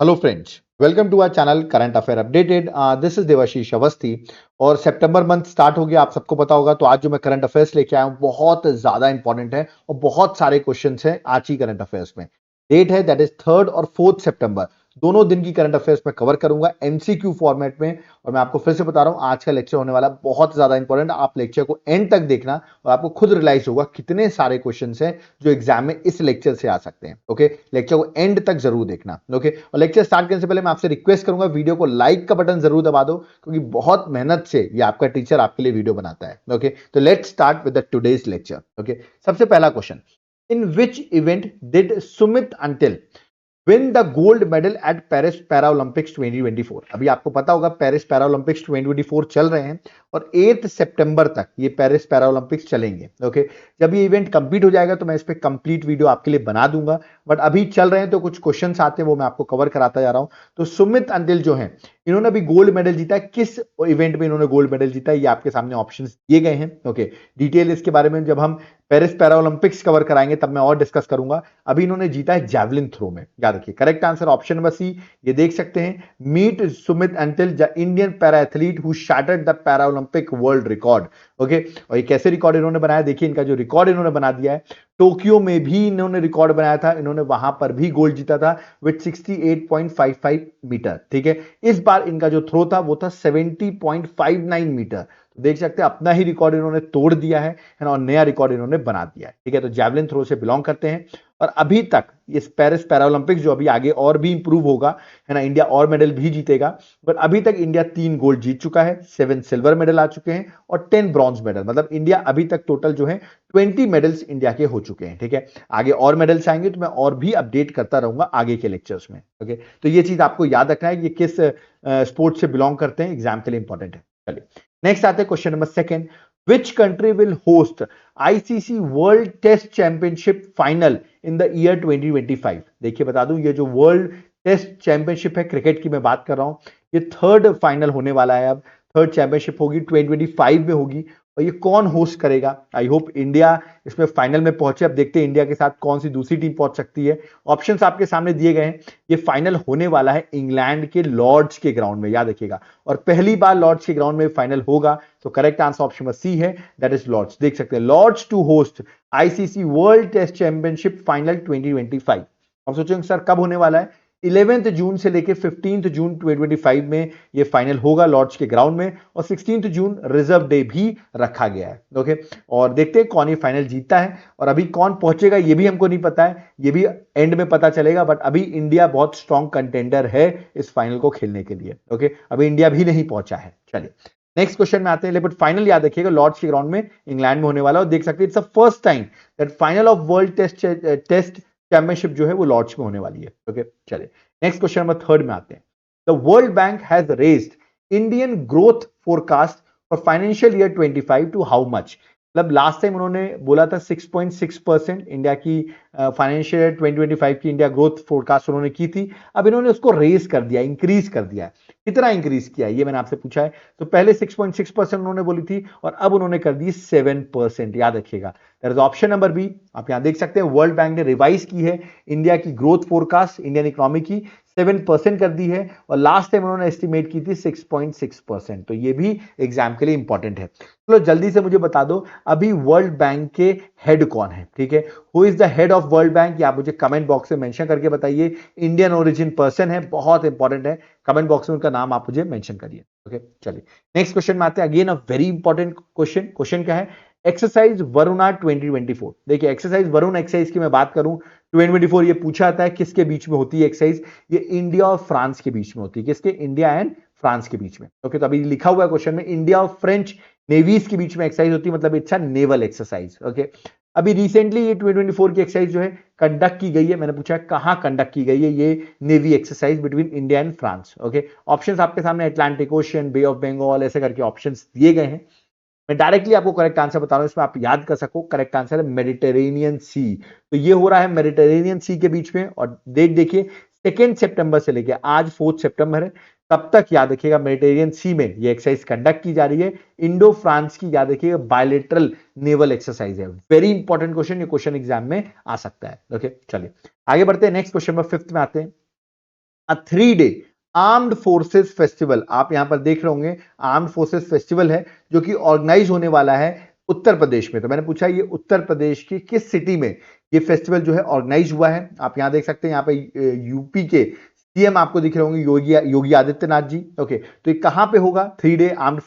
Hello friends, welcome to our channel current affair updated. This is Devashish Awasthi और सितंबर month start हो गया, आप सबको पता होगा। तो आज जो मैं करंट अफेयर्स लेके आया हूँ बहुत ज्यादा इंपॉर्टेंट है और बहुत सारे क्वेश्चंस हैं आज ही करंट अफेयर्स में। डेट है दैट इज 3 और 4 सितंबर, दोनों दिन की करंट अफेयर्स में कवर करूंगा एमसीक्यू फॉर्मेट में। और मैं आपको फिर से बता रहा हूं, आज का लेक्चर होने वाला बहुत ज्यादा इंपॉर्टेंट। आप लेक्चर को एंड तक देखना और आपको खुद रियलाइज होगा कितने सारे क्वेश्चंस हैं जो एग्जाम में इस लेक्चर से आ सकते हैं। ओके, लेक्चर को एंड तक जरूर देखना। ओके, और लेक्चर स्टार्ट करने से पहले मैं आपसे रिक्वेस्ट करूंगा, वीडियो को लाइक का बटन जरूर दबा दो, क्योंकि बहुत मेहनत से ये आपका टीचर आपके लिए वीडियो बनाता है। ओके, तो let's start with the today's lecture. Okay, सबसे पहला question, in which event did Sumit until win the gold medal at Paris para Olympics 2024? अभी आपको पता होगा पेरिस पैरा ओलंपिक्स 2024 चल रहे हैं और 8 सितंबर तक ये पेरिस पैरा ओलंपिक्स चलेंगे। ओके, जब ये इवेंट कंप्लीट हो जाएगा तो मैं इस पे कंप्लीट वीडियो आपके लिए बना दूंगा, बट अभी चल रहे हैं तो कुछ क्वेश्चंस आते हैं, वो मैं आपको कवर कराता जा रहा हूं। तो सुमित अंतिल जो है, इन्होंने अभी गोल्ड मेडल जीता है। किस इवेंट में इन्होंने गोल्ड मेडल जीता है, ये आपके सामने ऑप्शंस दिए गए हैं। ओके, डिटेल इसके बारे में जब हम पेरिस पैरा ओलंपिक्स कवर कराएंगे तब मैं और डिस्कस करूंगा। अभी इन्होंने जीता है जैवलिन थ्रो में, याद रखिए। Correct answer option number C, ये देख सकते हैं, meet Sumit Antil the Indian para athlete who shattered the para Olympic world record. Okay, और ये कैसे रिकॉर्ड इन्होंने बनाया, देखिए इनका जो रिकॉर्ड इन्होंने बना दिया है। टोक्यो में भी इन्होंने रिकॉर्ड बनाया था, इन्होंने वहां पर भी गोल्ड जीता था विथ 68.55 मीटर। ठीक है, इस बार इनका जो थ्रो था वो था 70.59 मीटर। तो देख सकते हैं अपना ही रिकॉर्ड इन्होंने तोड़ दिया है ना, और नया रिकॉर्ड इन्होंने बना दिया है। ठीक है, तो जैवलिन थ्रो से बिलोंग करते हैं। और अभी तक इस पेरिस पैरालंपिक्स जो अभी आगे और भी इंप्रूव होगा, है ना, इंडिया और मेडल भी जीतेगा। बट अभी तक इंडिया 3 गोल्ड जीत चुका है, 7 सिल्वर मेडल आ चुके हैं और 10 ब्रॉन्ज मेडल। मतलब इंडिया अभी तक टोटल जो है 20 मेडल्स इंडिया के हो चुके हैं। ठीक है, आगे और मेडल्स आएंगे तो मैं और भी अपडेट करता रहूंगा आगे के लेक्चर्स में। ओके, तो ये चीज आपको याद रखना है, ये किस स्पोर्ट से बिलोंग करते हैं, एग्जाम के लिए इंपॉर्टेंट है। चलिए नेक्स्ट आते हैं question number second, which country will host ICC world test championship final in the year 2025? देखिए बता दूं, ये जो वर्ल्ड टेस्ट चैंपियनशिप है क्रिकेट की मैं बात कर रहा हूं, ये थर्ड फाइनल होने वाला है। अब थर्ड चैंपियनशिप होगी 2025 में होगी, और ये कौन होस्ट करेगा? आई होप इंडिया इसमें फाइनल में पहुंचे। अब देखते हैं इंडिया के साथ कौन सी दूसरी टीम पहुंच सकती है। ऑप्शंस आपके सामने दिए गए हैं। ये फाइनल होने वाला है इंग्लैंड के लॉर्ड्स के ग्राउंड में, याद रखिएगा, और पहली बार लॉर्ड्स के ग्राउंड में फाइनल होगा। तो correct answer option number C है, दैट इज लॉर्ड्स। देख सकते हैं, Lord's to host ICC world test championship final 2025। अब सोचेंगे सर कब होने वाला है? 11 जून से लेकर 15 जून 2025 में ये फाइनल होगा लॉर्ड्स के ग्राउंड में, और 16 जून रिजर्व डे भी रखा गया है। ओके, और देखते हैं कौन ये फाइनल जीतता है, और अभी कौन पहुंचेगा ये भी हमको नहीं पता है, ये भी एंड में पता चलेगा। बट अभी इंडिया बहुत स्ट्रॉन्ग कंटेंडर है इस फाइनल को खेलने के लिए। ओके, अभी इंडिया भी नहीं पहुंचा है। चलिए नेक्स्ट क्वेश्चन में आते हैं। बट फाइनल याद रखिएगा लॉर्ड्स के ग्राउंड में इंग्लैंड में होने वाला है, और देख सकते हैं it's the first time that final of world test championship जो है वो लॉर्ड्स में होने वाली है। ओके, चलिए नेक्स्ट क्वेश्चन नंबर थर्ड में आते हैं। The World Bank has raised Indian growth forecast for financial year 25 to how much? मतलब लास्ट टाइम उन्होंने बोला था 6.6% इंडिया की फाइनेंशियल ईयर 2025 की इंडिया ग्रोथ फोरकास्ट उन्होंने की थी। अब इन्होंने उसको रेज कर दिया, इंक्रीज कर दिया है। कितना इंक्रीज किया ये मैंने आपसे पूछा है। तो पहले 6.6% उन्होंने बोली थी और अब उन्होंने कर दी 7%, याद रखिएगा। That is option number B. आप यहां देख सकते हैं वर्ल्ड बैंक ने रिवाइज की है इंडिया की ग्रोथ फोरकास्ट, इंडियन इकोनॉमी की 7% कर दी है, और लास्ट टाइम उन्होंने एस्टिमेट की थी 6.6%। तो ये भी एग्जाम के लिए इंपॉर्टेंट है। चलो जल्दी से मुझे बता दो, अभी वर्ल्ड बैंक के हेड कौन है? ठीक है, who is the head of world bank, आप मुझे कमेंट बॉक्स में मेंशन करके बताइए। इंडियन ओरिजिन पर्सन है, बहुत इंपॉर्टेंट है, कमेंट बॉक्स में उनका नाम आप मुझे मेंशन करिए। ओके, चलिए नेक्स्ट क्वेश्चन में आते हैं। Again a very important question. Question क्या है? एक्सरसाइज वरुणा 2024। देखिए एक्सरसाइज वरुण एक्सरसाइज की मैं बात करूं 2024, ये पूछा जाता है किसके बीच में होती है एक्सरसाइज? ये इंडिया और फ्रांस के बीच में होती है। किसके? इंडिया एंड फ्रांस के बीच में। ओके, तो अभी लिखा हुआ है क्वेश्चन में इंडिया और फ्रेंच नेवीज के बीच में एक्सरसाइज होती है, मतलब it's a naval exercise. Okay, अभी रिसेंटली ये 2024 की एक्सरसाइज जो है कंडक्ट की गई है। मैंने पूछा कहां कंडक्ट की गई है ये navy exercise between India and France. Okay, options आपके सामने Atlantic Ocean, Bay of Bengal, ऐसे करके ऑप्शंस दिए गए हैं। मैं डायरेक्टली आपको करेक्ट आंसर बता रहा हूं, इसमें आप याद कर सको। करेक्ट आंसर है मेडिटेरेनियन सी। तो ये हो रहा है मेडिटेरेनियन सी के बीच में, और डेट देखिए 2 सितंबर से लेकर आज 4 सितंबर है, तब तक याद रखिएगा मेडिटेरेनियन सी में ये एक्सरसाइज कंडक्ट की जा रही है। इंडो फ्रांस की याद रखिएगा बायलेटरल नेवल एक्सरसाइज है। वेरी इंपॉर्टेंट क्वेश्चन, ये क्वेश्चन एग्जाम में आ सकता है। ओके, चलिए आगे बढ़ते हैं। नेक्स्ट क्वेश्चन नंबर 5 में आते हैं। अ 3 डे आर्म्ड फोर्सेस फेस्टिवल, आप यहां पर देख रहे होंगे आर्म्ड फोर्सेस फेस्टिवल है जो कि ऑर्गेनाइज होने वाला है उत्तर प्रदेश में। तो मैंने पूछा ये उत्तर प्रदेश की किस सिटी में ये फेस्टिवल जो है ऑर्गेनाइज हुआ है। आप यहां देख सकते हैं, यहाँ पे यूपी के सीएम आपको दिख रहे होंगे योगी आदित्यनाथ जी। ओके, तो ये कहां पे होगा 3 डे आर्म्ड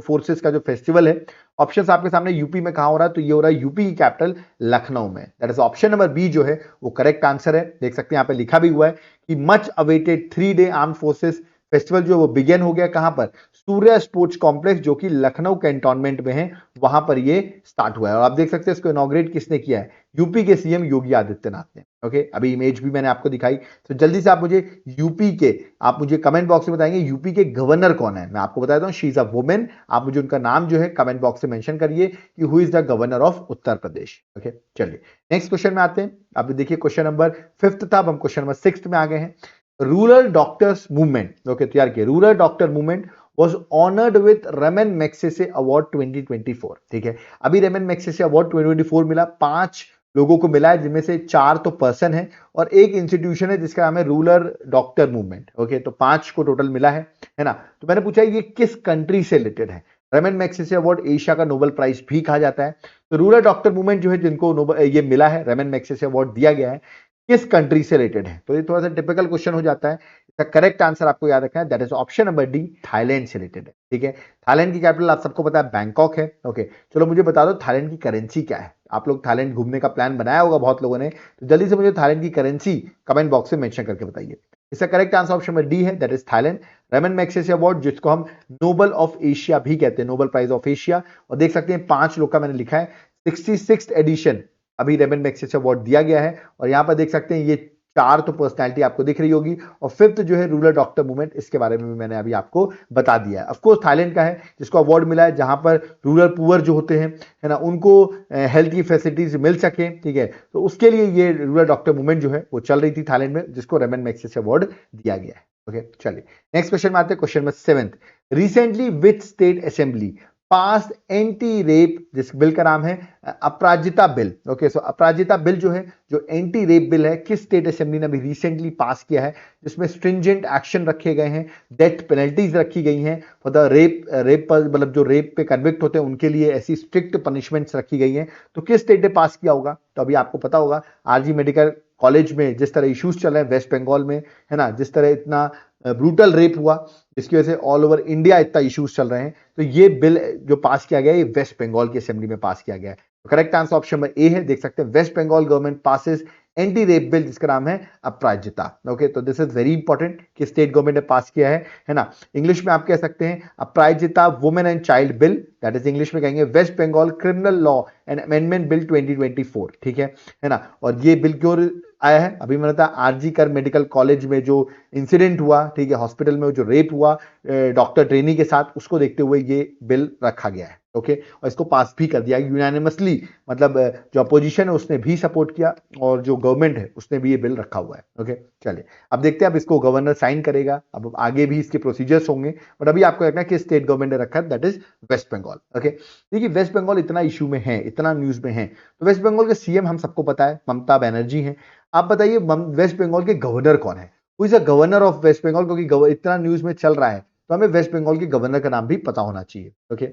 फोर्सेस का जो फेस्टिवल है। ऑप्शंस आपके सामने, यूपी में कहां हो रहा है, तो ये हो रहा है यूपी की कैपिटल लखनऊ में। That is option number B जो है वो करेक्ट आंसर है। देख सकते हैं यहाँ पे लिखा भी हुआ है कि much awaited 3 day armed forces festival जो वो बिगेन हो गया कहां पर, सूर्या स्पोर्ट्स कॉम्प्लेक्स जो कि लखनऊ कैंटोनमेंट में है, वहां पर ये स्टार्ट हुआ है। और आप देख सकते हैं इसको इनॉग्रेट किसने किया है, यूपी के सीएम योगी आदित्यनाथ ने। ओके, अभी इमेज भी मैंने आपको दिखाई। तो जल्दी से आप मुझे कमेंट बॉक्स में बताएंगे यूपी के गवर्नर कौन है। मैं आपको बताता हूं, शी इज अ वुमेन। आप मुझे उनका नाम जो है कमेंट बॉक्स में मेंशन करिए कि who is the governor of Uttar Pradesh. Okay, चलिए नेक्स्ट क्वेश्चन में आते हैं। आप देखिए क्वेश्चन नंबर 5 था, अब हम क्वेश्चन नंबर 6 में आ गए हैं। रूरल डॉक्टर्स मूवमेंट, ओके तैयार किया, rural doctor movement was honored with Ramon Magsaysay award 2024। ठीक है, अभी रेमन मैग्सेसे अवार्ड 2024 मिला, 5 लोगों को मिला है, जिनमें से 4 तो पर्सन है और एक इंस्टीट्यूशन है जिसका नाम है रूरल डॉक्टर मूवमेंट। ओके, तो 5 को टोटल मिला है ना। तो मैंने पूछा ये किस कंट्री से रिलेटेड है। रेमन मैग्सेसे अवार्ड एशिया का नोबेल प्राइज भी कहा जाता है। तो रूरल डॉक्टर मूवमेंट जो है जिनको ये मिला है, रेमन मैग्सेसे अवार्ड दिया गया है, किस कंट्री से रिलेटेड है। तो ये थोड़ा सा टिपिकल क्वेश्चन हो जाता है। इसका करेक्ट आंसर आपको याद रखना है, that is option number D, Thailand से रिलेटेड है। ठीक है, थाईलैंड की कैपिटल आप सबको पता है बैंकॉक है। ओके, चलो मुझे बता दो थाईलैंड की करेंसी क्या है। आप लोग थाईलैंड घूमने का प्लान बनाया होगा बहुत लोगों ने, तो जल्दी से मुझे थाईलैंड की करेंसी कमेंट बॉक्स में मेंशन करके बताइए। इसका correct answer option number D है, that is Thailand. Ramon Magsaysay award जिसको हम नोबल ऑफ एशिया भी कहते हैं, नोबल प्राइज ऑफ एशिया। और देख सकते हैं 5 लोग का मैंने लिखा है, 66th एडिशन अभी रेमन मैग्सेसे अवार्ड दिया गया है। और यहां पर देख सकते हैं ये 4 तो पर्सनैलिटी आपको दिख रही होगी, और 5th जो है रूरल डॉक्टर मूवमेंट, इसके बारे में भी मैंने अभी आपको बता दिया है। ऑफकोर्स थाईलैंड का है जिसको अवार्ड मिला है, जहां पर रूरल पुअर जो होते हैं है ना, उनको हेल्थ की फैसिलिटीज मिल सके। ठीक है, तो उसके लिए ये रूरल डॉक्टर मूवमेंट जो है वो चल रही थी थाईलैंड में, जिसको रेमन मैग्सेसे अवार्ड दिया गया है। ओके, चलिए नेक्स्ट क्वेश्चन में आते हैं, question number 7। Recently which state assembly pass anti rape, जिस बिल का नाम है अपराजिता बिल। ओके, सो अपराजिता बिल जो है, जो एंटी रेप बिल है, किस स्टेट असेंबली ने अभी रिसेंटली पास किया है, जिसमें स्ट्रिंजेंट एक्शन रखे गए हैं, डेथ पेनल्टीज रखी गई हैं फॉर द रेप पर, मतलब जो रेप पे कन्विक्ट होते हैं उनके लिए ऐसी स्ट्रिक्ट पनिशमेंट्स रखी गई हैं। तो किस स्टेट ने पास किया होगा, तो अभी आपको पता होगा आरजी मेडिकल कॉलेज में जिस तरह इश्यूज चल रहे हैं वेस्ट बंगाल में, है ना, जिस तरह इतना ब्रूटल रेप हुआ, जिसकी वजह से ऑल ओवर इंडिया इतना इश्यूज चल रहे हैं, तो ये बिल जो पास किया गया है ये वेस्ट बंगाल की असेंबली में पास किया गया है। तो correct answer option number A है, देख सकते हैं West Bengal government passes anti rape bill जिसका नाम है अपराजिता। ओके, तो दिस इज वेरी इंपॉर्टेंट कि स्टेट गवर्नमेंट ने पास किया है ना। इंग्लिश में आप कह सकते हैं Aparajita women and child bill, that is English में कहेंगे West Bengal criminal law and amendment bill 2024। ठीक है ना। और ये बिल क्यों आया है, अभी मैंने बताया आरजी कर मेडिकल कॉलेज में जो इंसिडेंट हुआ, ठीक है, हॉस्पिटल में जो रेप हुआ डॉक्टर ट्रेनी के साथ, उसको देखते हुए ये बिल रखा गया है। ओके, और इसको पास भी कर दिया यूनानिमसली, मतलब जो अपोजिशन है उसने भी सपोर्ट किया और जो गवर्नमेंट है उसने भी ये बिल रखा हुआ है। ओके, चलिए अब देखते हैं, अब इसको गवर्नर साइन करेगा, अब आगे भी इसके प्रोसीजर्स होंगे, बट अभी आपको देखना है कि स्टेट गवर्नमेंट ने रखा है, that is West Bengal. Okay, देखिए वेस्ट बंगाल इतना इशू में है, इतना न्यूज में है, तो वेस्ट बंगाल के सीएम हम सबको पता है ममता बनर्जी हैं। आप बताइए वेस्ट बंगाल के गवर्नर कौन है, who is the governor of West Bengal, क्योंकि इतना न्यूज में चल रहा है तो हमें वेस्ट बंगाल के गवर्नर का नाम भी पता होना चाहिए। ओके,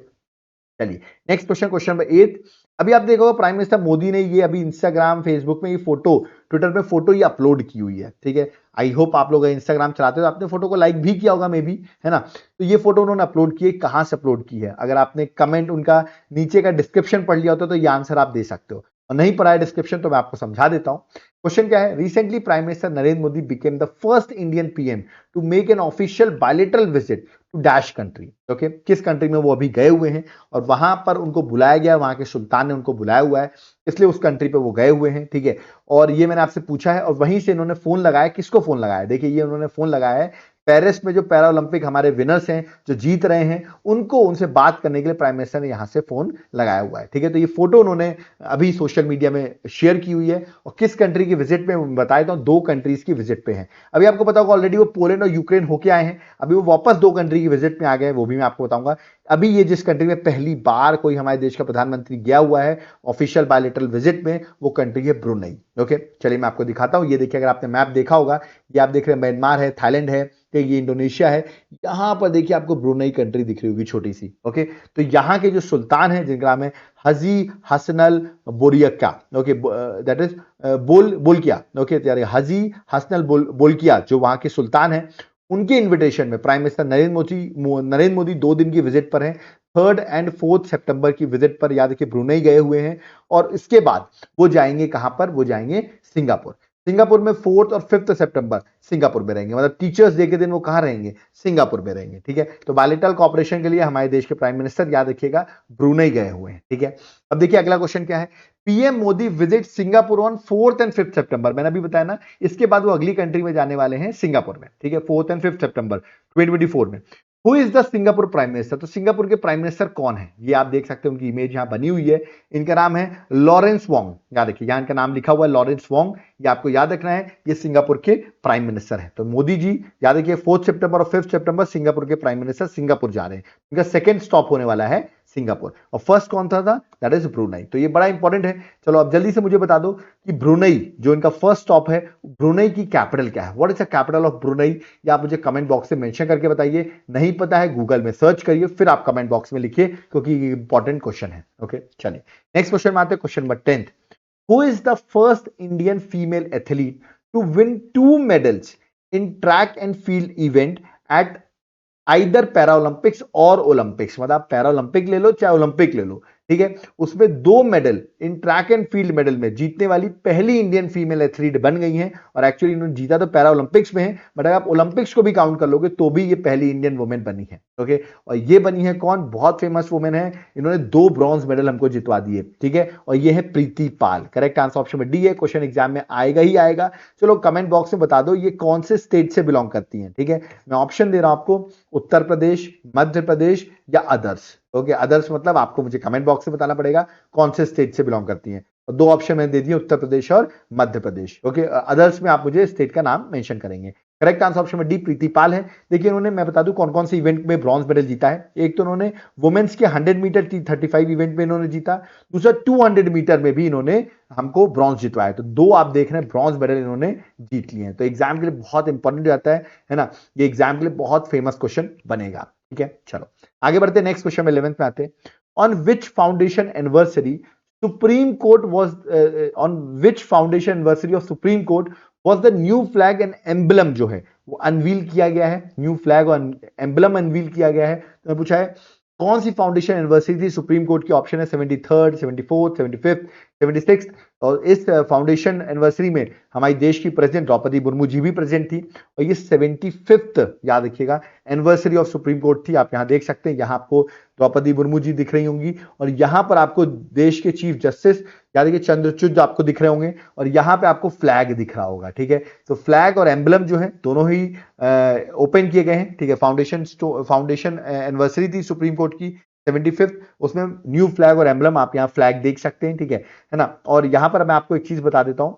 चलिए नेक्स्ट क्वेश्चन, क्वेश्चन नंबर 8। अभी आप देखोगे प्राइम मिनिस्टर मोदी ने ये अभी इंस्टाग्राम फेसबुक में ये फोटो, ट्विटर पे फोटो ये अपलोड की हुई है। ठीक है, आई होप आप लोग इंस्टाग्राम चलाते हो तो आपने फोटो को लाइक भी किया होगा मे बी, है ना। तो ये फोटो उन्होंने अपलोड की है, कहां से अपलोड की है, अगर आपने कमेंट उनका नीचे का डिस्क्रिप्शन पढ़ लिया होता तो ये आंसर आप दे सकते हो, और नहीं पढ़ा है डिस्क्रिप्शन तो मैं आपको समझा देता हूं। क्वेश्चन क्या है, recently prime minister Narendra Modi became the first Indian PM to make an official bilateral visit to dash country. Okay, किस कंट्री में वो अभी गए हुए हैं और वहां पर उनको बुलाया गया, वहां के सुल्तान ने उनको बुलाया हुआ है, इसलिए उस कंट्री पे वो गए हुए हैं। ठीक है, और ये मैंने आपसे पूछा है, और वहीं से इन्होंने फोन लगाया, किसको फोन लगाया, देखिए ये उन्होंने फोन लगाया है पेरिस में जो पैरा ओलंपिक हमारे विनर्स हैं, जो जीत रहे हैं, उनको उनसे बात करने के लिए प्राइम मिनिस्टर ने यहां से फोन लगाया हुआ है। ठीक है, तो ये फोटो उन्होंने अभी सोशल मीडिया में शेयर की हुई है। और किस कंट्री की विजिट पे बता देता हूं, 2 कंट्रीज की विजिट पे हैं। अभी आपको पता होगा ऑलरेडी वो पोलैंड और यूक्रेन होके आए हैं, अभी वो वापस 2 कंट्री की विजिट में आ गए, वो भी मैं आपको बताऊंगा। अभी ये जिस कंट्री में पहली बार कोई हमारे देश का प्रधानमंत्री गया हुआ है ऑफिशियल बायलैटरल विजिट में, वो कंट्री है ब्रुनेई। ओके, चलिए मैं आपको दिखाता हूं। ये देखिए, अगर आपने मैप देखा होगा, ये आप देख रहे हैं म्यांमार है, थाईलैंड है, ये इंडोनेशिया है। यहां पर देखिए आपको ब्रुनेई कंट्री दिख रही होगी छोटी सी। ओके, तो यहां के जो सुल्तान है, जिनका नाम है Haji Hassanal Bolkiah, okay, that is Bolkiah. Okay, Haji Hassanal Bolkiah जो वहां के सुल्तान है, उनके इन्विटेशन में प्राइम मिनिस्टर नरेंद्र मोदी 2 दिन की विजिट पर हैं। 3 एंड 4 सितंबर की विजिट पर याद रखिए ब्रुनेई गए हुए हैं। और इसके बाद वो जाएंगे कहां पर, वो जाएंगे सिंगापुर। सिंगापुर में 4 और 5 सितंबर सिंगापुर में रहेंगे, मतलब टीचर्स डे के दिन वो कहां रहेंगे, सिंगापुर में रहेंगे। ठीक है, तो बायलैटरल कोऑपरेशन के लिए हमारे देश के प्राइम मिनिस्टर याद रखिएगा ब्रुनेई गए हुए हैं। ठीक है, अब देखिए अगला क्वेश्चन क्या है। PM Modi visit Singapore on 4 and 5 सितंबर, मैंने अभी बताया ना, इसके बाद वो अगली कंट्री में जाने वाले हैं सिंगापुर में। ठीक है, 4 एंड 5 सितंबर 2024 में। Who is the Singapore prime minister, तो सिंगापुर के प्राइम मिनिस्टर कौन है, ये आप देख सकते हैं, उनकी इमेज यहां बनी हुई है। इनका नाम है लॉरेंस वोंग, याद रखिए यहां इनका नाम लिखा हुआ है लॉरेंस वोंग, ये आपको याद रखना है, ये सिंगापुर के प्राइम मिनिस्टर है। तो मोदी जी याद रखिए 4 सितंबर और 5 सितंबर सिंगापुर के प्राइम मिनिस्टर सिंगापुर जा रहे हैं। इनका सेकंड स्टॉप होने वाला है सिंगापुर, और फर्स्ट कौन था, दैट इज ब्रुनेई। तो ये बड़ा इंपॉर्टेंट है। चलो अब जल्दी से मुझे बता दो कि ब्रुनेई जो इनका फर्स्ट स्टॉप है, ब्रुनेई की कैपिटल क्या है, what is the capital of Brunei, या आप मुझे कमेंट बॉक्स में मेंशन करके बताइए। नहीं पता है गूगल में सर्च करिए, फिर आप कमेंट बॉक्स में लिखिए, क्योंकि ये इंपॉर्टेंट क्वेश्चन है। ओके, चलिए नेक्स्ट क्वेश्चन में आते हैं, question number 10th। Who is the first Indian female athlete to win 2 medals in track and field event at either para Olympics और ओलंपिक्स, मतलब आप पैरा ओलंपिक ले लो चाहे ओलंपिक ले लो। ठीक है, उसमें 2 medal in track and field medal में जीतने वाली पहली इंडियन फीमेल एथलीट बन गई हैं। और एक्चुअली इन्होंने जीता तो पैरा ओलंपिक्स में है, बट अगर आप ओलंपिक्स को भी काउंट कर लोगे तो भी ये पहली इंडियन वुमेन बनी है। ओके, और ये बनी है कौन, बहुत फेमस वुमेन है, इन्होंने 2 ब्रॉन्ज मेडल हमको जितवा दिए। ठीक है, और ये है प्रीति पाल। करेक्ट आंसर ऑप्शन में डी है, क्वेश्चन एग्जाम में आएगा ही आएगा। चलो कमेंट बॉक्स में बता दो ये कौन से स्टेट से बिलोंग करती हैं। ठीक है, मैं ऑप्शन दे रहा हूं आपको, उत्तर प्रदेश, मध्य प्रदेश या अदर्स। ओके, अदर्स मतलब आपको मुझे कमेंट बॉक्स में बताना पड़ेगा कौन से स्टेट से बिलोंग करती हैं। और 2 ऑप्शन मैंने दे दिए, उत्तर प्रदेश और मध्य प्रदेश। ओके, अदर्स में आप मुझे स्टेट का नाम मेंशन करेंगे। करेक्ट आंसर ऑप्शन में डी प्रीति पाल है। देखिए उन्होंने, मैं बता दूं कौन कौन से इवेंट में ब्रॉन्ज मेडल जीता है। एक तो उन्होंने वुमेन्स के 100 मीटर T35 इवेंट में इन्होंने जीता, दूसरा 200 मीटर में भी इन्होंने हमको ब्रॉन्ज जितवाया। तो 2 आप देख रहे हैं ब्रॉन्ज मेडल इन्होंने जीत लिए हैं। तो एग्जाम के लिए बहुत इंपॉर्टेंट जाता है ना, ये एग्जाम के लिए बहुत फेमस क्वेश्चन बनेगा। ठीक है, चलो आगे बढ़ते हैं, नेक्स्ट क्वेश्चन में 11th में आते हैं। On which foundation anniversary supreme court was on which foundation anniversary of supreme court was the new flag and emblem जो है वो अनवील किया गया है, न्यू फ्लैग और एम्बलम अनवील किया गया है। तो मैं पूछा है कौन सी फाउंडेशन एनिवर्सरी थी सुप्रीम कोर्ट की, ऑप्शन है 73rd, 74th, 75th, 76th। और इस फाउंडेशन एनिवर्सरी में हमारी देश की प्रेसिडेंट द्रौपदी मुर्मू जी भी प्रेजेंट थी, और ये 75th याद रखिएगा एनिवर्सरी ऑफ सुप्रीम कोर्ट थी। आप यहां देख सकते हैं, यहां आपको द्रौपदी मुर्मू जी दिख रही होंगी, और यहां पर आपको देश के चीफ जस्टिस याद रखिए चंद्रचूड़ आपको दिख रहे होंगे, और यहां पे आपको फ्लैग दिख रहा होगा। ठीक है, तो फ्लैग और एम्बलम जो है दोनों ही ओपन किए गए हैं। ठीक है, फाउंडेशन एनिवर्सरी थी सुप्रीम कोर्ट की 75th, उसमें न्यू फ्लैग और एम्बलम आप यहां फ्लैग देख सकते हैं। ठीक है ना, और यहां पर मैं आपको एक चीज बता देता हूं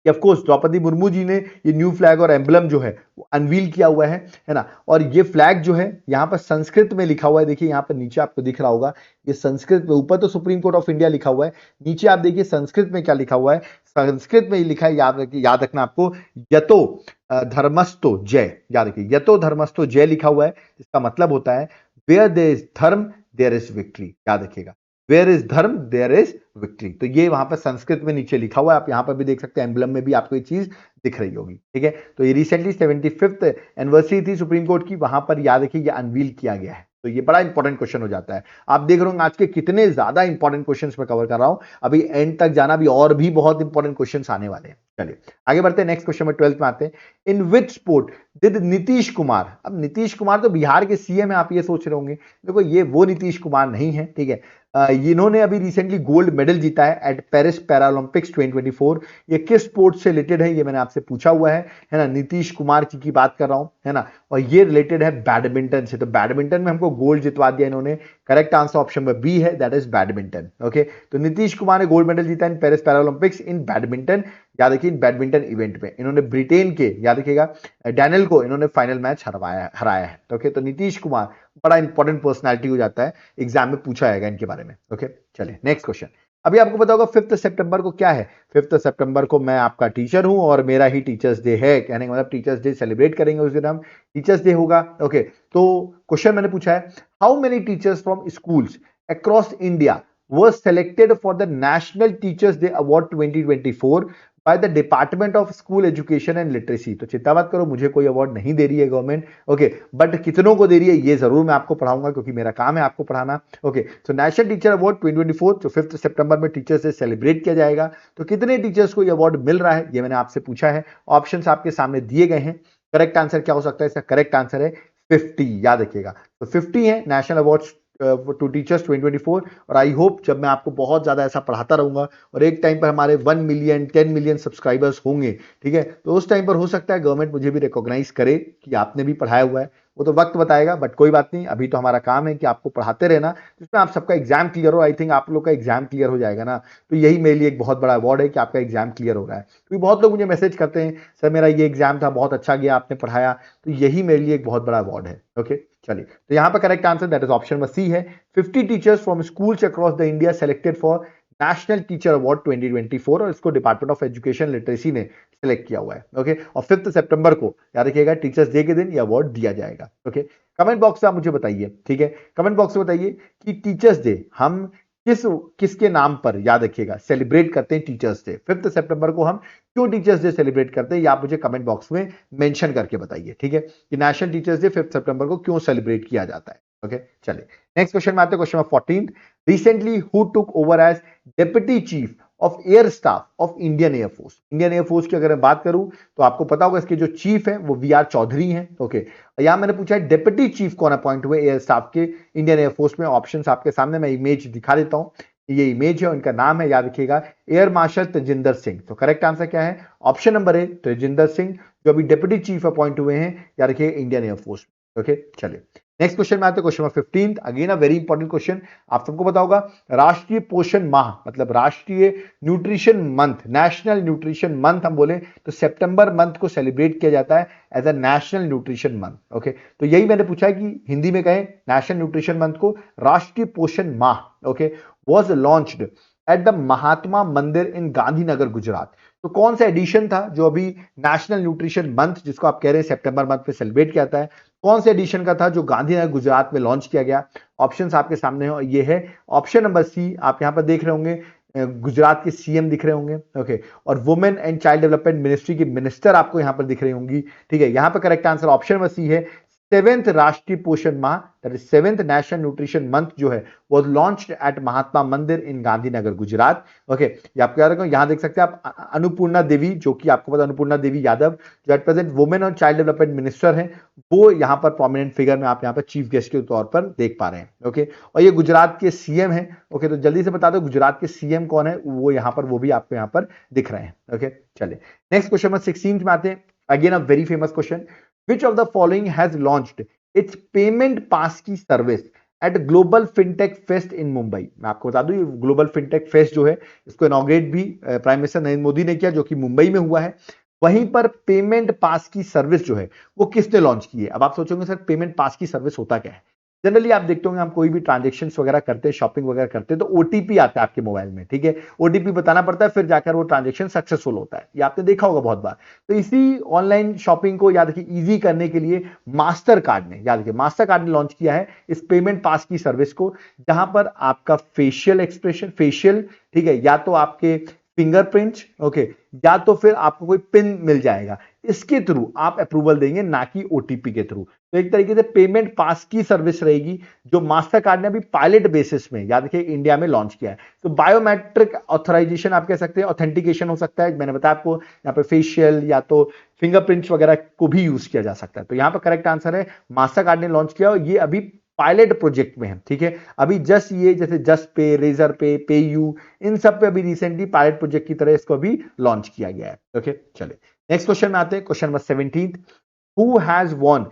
कि ऑफ कोर्स द्रौपदी मुर्मू जी ने ये न्यू फ्लैग और एम्बलम जो है वो अनवील किया हुआ है ना। और ये फ्लैग जो है यहाँ पर संस्कृत में लिखा हुआ है, देखिए यहाँ पर नीचे आपको दिख रहा होगा, ये संस्कृत में, ऊपर तो सुप्रीम कोर्ट ऑफ इंडिया लिखा हुआ है, नीचे आप देखिए संस्कृत में क्या लिखा हुआ है। संस्कृत में ये लिखा है, याद रखना आपको, यतो धर्मस्तो जय, याद रखिए यतो धर्मस्तो जय लिखा हुआ है। इसका मतलब होता है वेयर देयर इज धर्म देयर इज विक्ट्री, याद रखिएगा, वेयर इज धर्म देयर इज विक्ट्री। तो ये वहां पर संस्कृत में नीचे लिखा हुआ है, आप यहां पर भी देख सकते हैं, एम्बलम में भी आपको ये चीज दिख रही होगी। ठीक है, तो ये रिसेंटली 75th एनिवर्सरी थी सुप्रीम कोर्ट की, वहां पर याद रखिए ये अनवील किया गया है। तो ये बड़ा इंपॉर्टेंट क्वेश्चन हो जाता है। आप देख रहे हो आज के कितने ज्यादा इंपॉर्टेंट क्वेश्चंस मैं कवर कर रहा हूं, अभी एंड तक जाना, भी और भी बहुत इंपॉर्टेंट क्वेश्चंस आने वाले हैं। चलिए आगे बढ़ते हैं, नेक्स्ट क्वेश्चन में 12th में आते हैं। In which sport did Nitish Kumar, अब नीतीश कुमार तो बिहार के सीएम है, आप ये सोच रहे होंगे, देखो ये वो नीतीश कुमार नहीं है। ठीक है, इन्होंने अभी रिसेंटली गोल्ड मेडल जीता है एट पेरिस पैरालंपिक्स 2024। ये किस स्पोर्ट से रिलेटेड है ये मैंने आपसे पूछा हुआ है ना। नीतीश कुमार जी की बात कर रहा हूं, है ना। और ये रिलेटेड है बैडमिंटन से। तो बैडमिंटन में हमको गोल्ड जितवा दिया इन्होंने। करेक्ट आंसर ऑप्शन में बी है, दैट इज बैडमिंटन। ओके, तो नीतीश कुमार ने गोल्ड मेडल जीता in Paris Paralympics in badminton. याद रखिए, बैडमिंटन इवेंट में इन्होंने ब्रिटेन के, याद रखिएगा, डैनियल को इन्होंने फाइनल मैच हराया है। ओके, तो नीतीश कुमार बड़ा इंपॉर्टेंट पर्सनैलिटी हो जाता है, एग्जाम में पूछा जाएगा इनके बारे में। ओके, चलिए नेक्स्ट क्वेश्चन। अभी आपको पता होगा 5 सितंबर को क्या है। 5 सितंबर को मैं आपका टीचर हूं और मेरा ही टीचर्स डे है। कहने का मतलब टीचर्स डे सेलिब्रेट करेंगे, उस दिन हम टीचर्स डे होगा। ओके, तो क्वेश्चन मैंने पूछा है, how many teachers from schools across India were selected for the National Teachers Day Award 2024 by the Department of School Education and Literacy। तो चिंता मत करो, मुझे कोई अवार्ड नहीं दे रही है गवर्नमेंट। ओके, बट कितनों को दे रही है ये जरूर मैं आपको पढ़ाऊंगा, क्योंकि मेरा काम है आपको पढ़ाना। ओके, तो नेशनल टीचर अवार्ड 2024 जो 5 सितंबर में टीचर्स डे सेलिब्रेट किया जाएगा। तो कितने टीचर्स को ये अवार्ड मिल रहा है ये मैंने आपसे पूछा है। ऑप्शंस आपके सामने दिए गए हैं। करेक्ट आंसर क्या हो सकता है? इसका करेक्ट आंसर है 50। याद रखिएगा, तो 50 है नेशनल अवार्ड्स टू टीचर्स 2024। और आई होप जब मैं आपको बहुत ज्यादा ऐसा पढ़ाता रहूंगा और एक टाइम पर हमारे 1 मिलियन 10 मिलियन सब्सक्राइबर्स होंगे, ठीक है, तो उस टाइम पर हो सकता है गवर्नमेंट मुझे भी रिकॉग्नाइज करे कि आपने भी पढ़ाया हुआ है। वो तो वक्त बताएगा, बट कोई बात नहीं, अभी तो हमारा काम है कि आपको पढ़ाते रहना, जिसमें आप सबका एग्जाम क्लियर हो। आई थिंक आप लोग का एग्जाम क्लियर हो जाएगा ना, तो यही मेरे लिए एक बहुत बड़ा अवार्ड है कि आपका एग्जाम क्लियर हो रहा है। क्योंकि बहुत लोग मुझे मैसेज करते हैं, सर मेरा ये एग्जाम था, बहुत अच्छा गया, आपने पढ़ाया, तो यही मेरे लिए एक बहुत बड़ा अवार्ड है। ओके, चलिए, तो यहां पर correct answer that is option number C है। 50 teachers from schools across the India selected for national teacher award 2024 और इसको डिपार्टमेंट ऑफ एजुकेशन लिटरेसी ने सिलेक्ट किया हुआ है। ओके, और 5 सितंबर को याद रखिएगा टीचर्स डे के दिन ये अवार्ड दिया जाएगा। ओके, कमेंट बॉक्स में आप मुझे बताइए, ठीक है, कमेंट बॉक्स में बताइए कि टीचर्स डे हम किसके नाम पर, याद रखिएगा, सेलिब्रेट करते हैं टीचर्स डे। 5 सितंबर को हम क्यों टीचर्स डे सेलिब्रेट करते हैं, ये आप मुझे कमेंट बॉक्स में मेंशन करके बताइए, ठीक है, कि नेशनल टीचर्स डे 5 सितंबर को क्यों सेलिब्रेट किया जाता है। ओके, चलिए नेक्स्ट क्वेश्चन में आते हैं। Question number 14, recently who took over as deputy chief of air staff of Indian air force. Indian air force की अगर मैं बात करूं तो आपको पता होगा इसके जो चीफ है वो वी आर चौधरी हैं। ओके, यहां मैंने पूछा है डेप्यूटी चीफ कौन अपॉइंट हुए एयर स्टाफ के इंडियन एयरफोर्स में। ऑप्शंस आपके सामने, मैं इमेज दिखा देता हूं। ये इमेज है, उनका नाम है, याद रखिएगा, एयर मार्शल तेजिंदर सिंह। तो करेक्ट आंसर क्या है? ऑप्शन नंबर ए तेजिंदर सिंह, जो अभी डेप्यूटी चीफ अपॉइंट हुए हैं, याद रखिएगा, इंडियन एयरफोर्स। ओके, चलिए नेक्स्ट क्वेश्चन में आते हैं। Question number 15, again a very important question. आप सबको पता होगा राष्ट्रीय पोषण माह मतलब राष्ट्रीय nutrition month, national nutrition month हम बोले तो सितंबर मंथ को सेलिब्रेट किया जाता है as a national nutrition month. Okay, तो यही मैंने पूछा है कि हिंदी में कहें नेशनल न्यूट्रिशन मंथ को राष्ट्रीय पोषण माह। Okay, was launched at the Mahatma Mandir in Gandhinagar Gujarat. तो कौन सा एडिशन था जो अभी नेशनल न्यूट्रिशन मंथ जिसको आप कह रहे हैं सितंबर मंथ पे सेलिब्रेट किया जाता है, कौन से एडिशन का था जो गांधीनगर गुजरात में लॉन्च किया गया? ऑप्शंस आपके सामने हो, ये है ऑप्शन नंबर सी। आप यहां पर देख रहे होंगे गुजरात के सीएम दिख रहे होंगे। ओके, और women and child development ministry की मिनिस्टर आपको यहां पर दिख रही होंगी। ठीक है, यहां पर correct answer option number C है। 7th राष्ट्रीय पोषण माह, that is 7th national nutrition month जो है वो launched eight Mahatma Mandir in Gandhinagar Gujarat. Okay, ये आपको याद रखो, यहां देख सकते हैं आप अन्नपूर्णा देवी, जो कि आपको पता अन्नपूर्णा देवी यादव जो एट प्रेजेंट वुमेन और चाइल्ड डेवलपमेंट मिनिस्टर हैं, वो यहां पर प्रोमिनेंट फिगर में आप यहां पर चीफ गेस्ट के तौर पर देख पा रहे हैं। ओके, और ये गुजरात के सीएम हैं। ओके, तो जल्दी से बता दो गुजरात के सीएम कौन है, वो यहां पर, वो भी आपको यहां पर दिख रहे हैं। ओके, चलिए नेक्स्ट क्वेश्चन नंबर 16 में आते हैं। Again a very famous question, which of the following has launched its payment pass की service at global fintech fest in Mumbai. मैं आपको बता दूं ये ग्लोबल फिनटेक फेस्ट जो है इसको इनॉग्रेट भी प्राइम मिनिस्टर नरेंद्र मोदी ने किया, जो कि मुंबई में हुआ है। वहीं पर पेमेंट पास की सर्विस जो है वो किसने लॉन्च की है? अब आप सोचोगे सर पेमेंट पास की सर्विस होता क्या है? जनरली आप देखते होंगे हम कोई भी ट्रांजेक्शन वगैरह करते हैं, शॉपिंग वगैरह करते हैं, तो ओटीपी आता है आपके मोबाइल में। ठीक है, ओटीपी बताना पड़ता है, फिर जाकर वो ट्रांजेक्शन सक्सेसफुल होता है। ये आपने देखा होगा बहुत बार। तो इसी ऑनलाइन शॉपिंग को याद रखिए इजी करने के लिए मास्टर कार्ड ने, याद रखिए मास्टर कार्ड ने लॉन्च किया है इस पेमेंट पास की सर्विस को, जहां पर आपका फेशियल एक्सप्रेशन, फेशियल, ठीक है, या तो आपके फिंगरप्रिंट, ओके, या तो फिर आपको कोई पिन मिल जाएगा, इसके थ्रू आप अप्रूवल देंगे, ना कि ओटीपी के थ्रू। तो एक तरीके से पेमेंट पास की सर्विस रहेगी जो मास्टर कार्ड ने अभी पायलट बेसिस में, याद रखिए, इंडिया में लॉन्च किया है। तो बायोमेट्रिक ऑथराइजेशन आप कह सकते हैं, ऑथेंटिकेशन हो सकता है, मैंने बताया आपको, यहाँ पे फेशियल या तो फिंगरप्रिंट्स वगैरह को भी यूज किया जा सकता है। तो यहां पर करेक्ट आंसर है मास्टर कार्ड ने लॉन्च किया और ये अभी पायलट प्रोजेक्ट में है, ठीक है। अभी जस्ट ये जैसे जस्ट पे, रेजर पे, पेयू, इन सब पे अभी रिसेंटली पायलट प्रोजेक्ट की तरह इसको अभी लॉन्च किया गया है। ओके, चलिए नेक्स्ट क्वेश्चन में आते हैं। Question number 17, who has won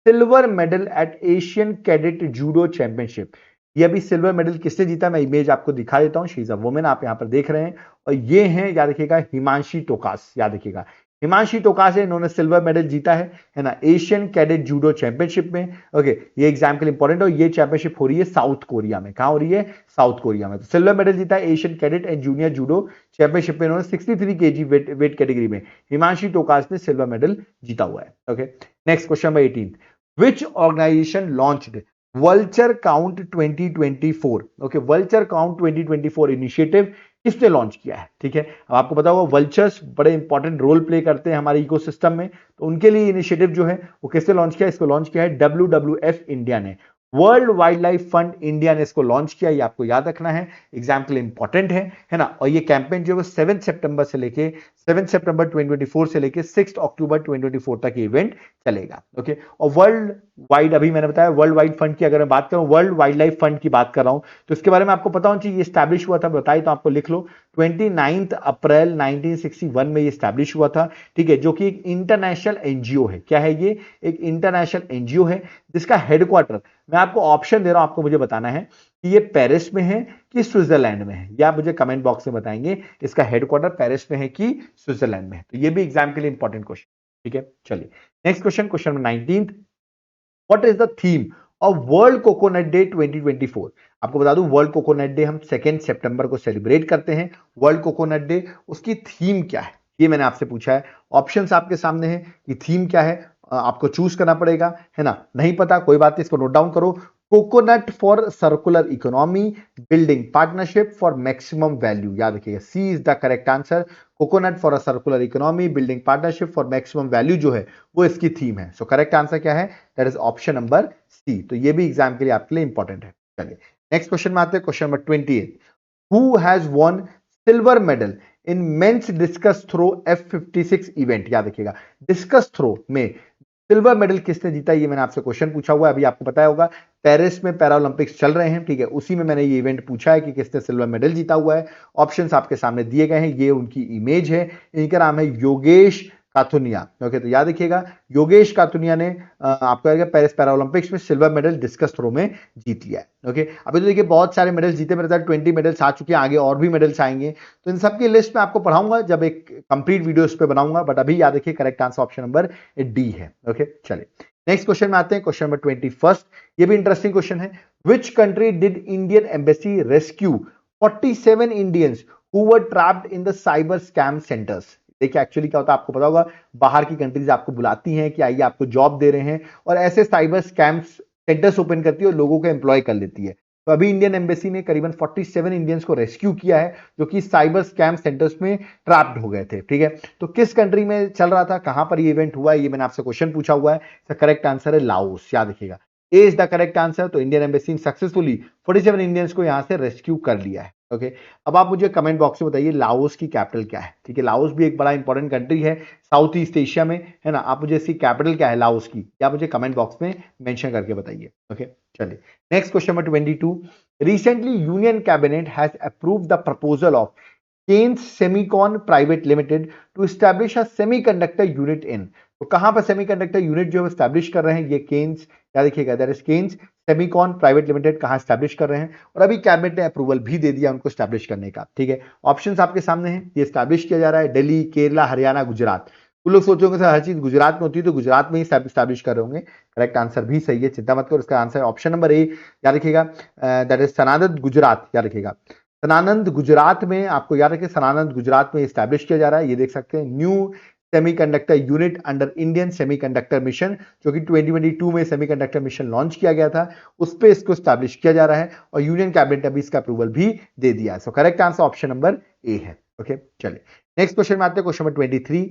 silver medal at Asian cadet judo championship. ये अभी सिल्वर मेडल किसने जीता, मैं इमेज आपको दिखा देता हूं। शी इज अ वुमेन, आप यहां पर देख रहे हैं, और ये हैं, याद रखिएगा, हिमांशी टोकास, याद रखिएगा हिमांशी टोकास है, इन्होंने सिल्वर मेडल जीता है ना, एशियन कैडेट जूडो चैंपियनशिप में। ओके, ये एग्जाम के लिए इंपॉर्टेंट है, और ये चैंपियनशिप हो रही है साउथ कोरिया में। कहां हो रही है, साउथ कोरिया में। तो सिल्वर मेडल जीता है Asian cadet and junior judo championship में, इन्होंने 63 केजी वेट कैटेगरी में हिमांशी टोकास ने सिल्वर मेडल जीता हुआ है। Okay, next question number 18, which organisation launched vulture count 2024। Okay, vulture count 2024 initiative किसने लॉन्च किया है, ठीक है। अब आपको पता होगा वल्चर्स बड़े इंपॉर्टेंट रोल प्ले करते हैं हमारे इकोसिस्टम में, तो उनके लिए इनिशिएटिव जो है वो किसने लॉन्च किया, इसको लॉन्च किया है WWF इंडिया ने। World wild life fund India ने इसको लॉन्च किया, ये आपको याद रखना है, एग्जाम के लिए इंपॉर्टेंट है ना। और ये कैंपेन जो है 7 सितंबर से लेके 7 सितंबर 2024 से लेके 6 अक्टूबर 2024 तक ये इवेंट चलेगा। ओके, और वर्ल्ड वाइड, अभी मैंने बताया वर्ल्ड वाइड फंड की अगर मैं बात करूं, वर्ल्ड वाइल्ड लाइफ फंड की बात कर रहा हूं, तो इसके बारे में आपको पता होना चाहिए, ये स्टैब्लिश हुआ था, बताइए तो आपको लिख लो, 29 अप्रैल 1961 में ये स्टैब्लिश हुआ था, ठीक है, जो कि एक इंटरनेशनल एनजीओ है। क्या है ये, एक इंटरनेशनल एनजीओ है, जिसका हेडक्वार्टर, मैं आपको ऑप्शन दे रहा हूं, आपको मुझे बताना है कि ये पेरिस में है कि स्विट्जरलैंड में है, या मुझे कमेंट बॉक्स में बताएंगे इसका हेडक्वार्टर पेरिस में है कि स्विट्जरलैंड में है। तो ये भी एग्जाम के लिए इंपॉर्टेंट क्वेश्चन, ठीक है। चलिए next question, question number 19, what is the theme of world coconut day 2024। आपको बता दूं वर्ल्ड कोकोनट डे हम 2 सितंबर को सेलिब्रेट करते हैं। वर्ल्ड कोकोनट डे, उसकी थीम क्या है, ये मैंने आपसे पूछा है। ऑप्शंस आपके सामने हैं कि थीम क्या है, आपको चूज करना पड़ेगा, है ना। नहीं पता कोई बात नहीं, इसको नोट डाउन करो। Coconut for circular economy, building partnership for maximum value, याद रखिएगा, C is the correct answer. Coconut for a circular economy, building partnership for maximum value जो है वो इसकी थीम है। सो करेक्ट आंसर क्या है, that is option number C. तो ये भी एग्जाम के लिए आपके लिए इंपॉर्टेंट है। चलिए नेक्स्ट क्वेश्चन में आते हैं, question number 28, who has won silver medal in men's discus throw F56 event. याद रखिएगा, डिस्कस थ्रो में सिल्वर मेडल किसने जीता, ये मैंने आपसे क्वेश्चन पूछा हुआ है, अभी आपको पता होगा पेरिस में पैरालंपिक्स चल रहे हैं, ठीक है, उसी में मैंने ये इवेंट पूछा है कि किसने सिल्वर मेडल जीता हुआ है। ऑप्शंस आपके सामने दिए गए हैं, ये उनकी इमेज है, इनका नाम है योगेश काथुनिया। ओके, तो याद रखिएगा योगेश काथुनिया ने आपका पेरिस पैरालंपिक्स में सिल्वर मेडल डिस्कस थ्रो में जीत लिया है। ओके, अभी तो देखिए बहुत सारे मेडल्स जीते, मेरे साथ 20 मेडल्स आ चुके हैं, आगे और भी मेडल्स आएंगे, तो इन सबकी लिस्ट में आपको पढ़ाऊंगा जब एक कंप्लीट वीडियो इस पे बनाऊंगा, बट अभी याद रखिए correct answer option number D है। ओके, चलिए नेक्स्ट क्वेश्चन में आते हैं, क्वेश्चन नंबर 21, ये भी इंटरेस्टिंग क्वेश्चन है। Which country did Indian embassy rescue 47 Indians who were trapped in the cyber scam centres. देखिए एक्चुअली क्या होता है, आपको पता होगा बाहर की कंट्रीज आपको बुलाती हैं कि आइए आपको जॉब दे रहे हैं, और ऐसे साइबर स्कैम सेंटर्स ओपन करती है और लोगों को एम्प्लॉय कर लेती है। तो अभी इंडियन एम्बेसी ने करीबन 47 इंडियंस को रेस्क्यू किया है, जो कि साइबर स्कैम सेंटर्स में ट्रैप्ड हो गए थे, ठीक है। तो किस कंट्री में चल रहा था, कहां पर ये इवेंट हुआ है, ये मैंने आपसे क्वेश्चन पूछा हुआ है। करेक्ट आंसर है लाओस, याद रखिएगा, ए इज द करेक्ट आंसर। तो इंडियन एम्बेसी ने सक्सेसफुली 47 इंडियंस को यहां से रेस्क्यू कर लिया है। ओके, अब आप मुझे कमेंट बॉक्स में बताइए लाओस की कैपिटल क्या है, ठीक है। लाओस भी एक बड़ा इंपॉर्टेंट कंट्री है साउथ ईस्ट एशिया में, है ना। आप मुझे इसकी कैपिटल क्या है लाओस की, या मुझे कमेंट बॉक्स में मेंशन करके बताइए। ओके, चलिए next question number 22, recently union cabinet has approved the proposal of Kaynes Semicon private limited to establish a semiconductor unit in. तो कहां पर सेमीकंडक्टर यूनिट जो है एस्टैब्लिश कर रहे हैं, ये केन्स, क्या देखिएगा, that is Kaynes Semicon private limited कहां एस्टैब्लिश कर रहे हैं, और अभी कैबिनेट ने अप्रूवल भी दे दिया उनको एस्टैब्लिश करने का, ठीक है। ऑप्शंस आपके सामने हैं, ये एस्टैब्लिश किया जा रहा है दिल्ली, केरला, हरियाणा, गुजरात। कुछ लोग सोचोगे सर हर चीज गुजरात में होती है, तो गुजरात में ही एस्टैब्लिश कर रहे होंगे। करेक्ट आंसर भी सही है, चिंता मत करो, इसका आंसर ऑप्शन नंबर ए, याद रखिएगा, दैट इज सनातन गुजरात, याद रखिएगा सनानंद गुजरात में, आपको याद रखिए सनानंद गुजरात में एस्टैब्लिश किया जा रहा है। ये देख सकते हैं new semiconductor unit under Indian semiconductor mission, जो कि 2022 में सेमीकंडक्टर मिशन लॉन्च किया गया था, उस पे इसको एस्टैब्लिश किया जा रहा है, और यूनियन कैबिनेट ने अभी इसका अप्रूवल भी दे दिया है। So correct answer option number A है। ओके, चलिए नेक्स्ट क्वेश्चन में आते हैं, question number 23,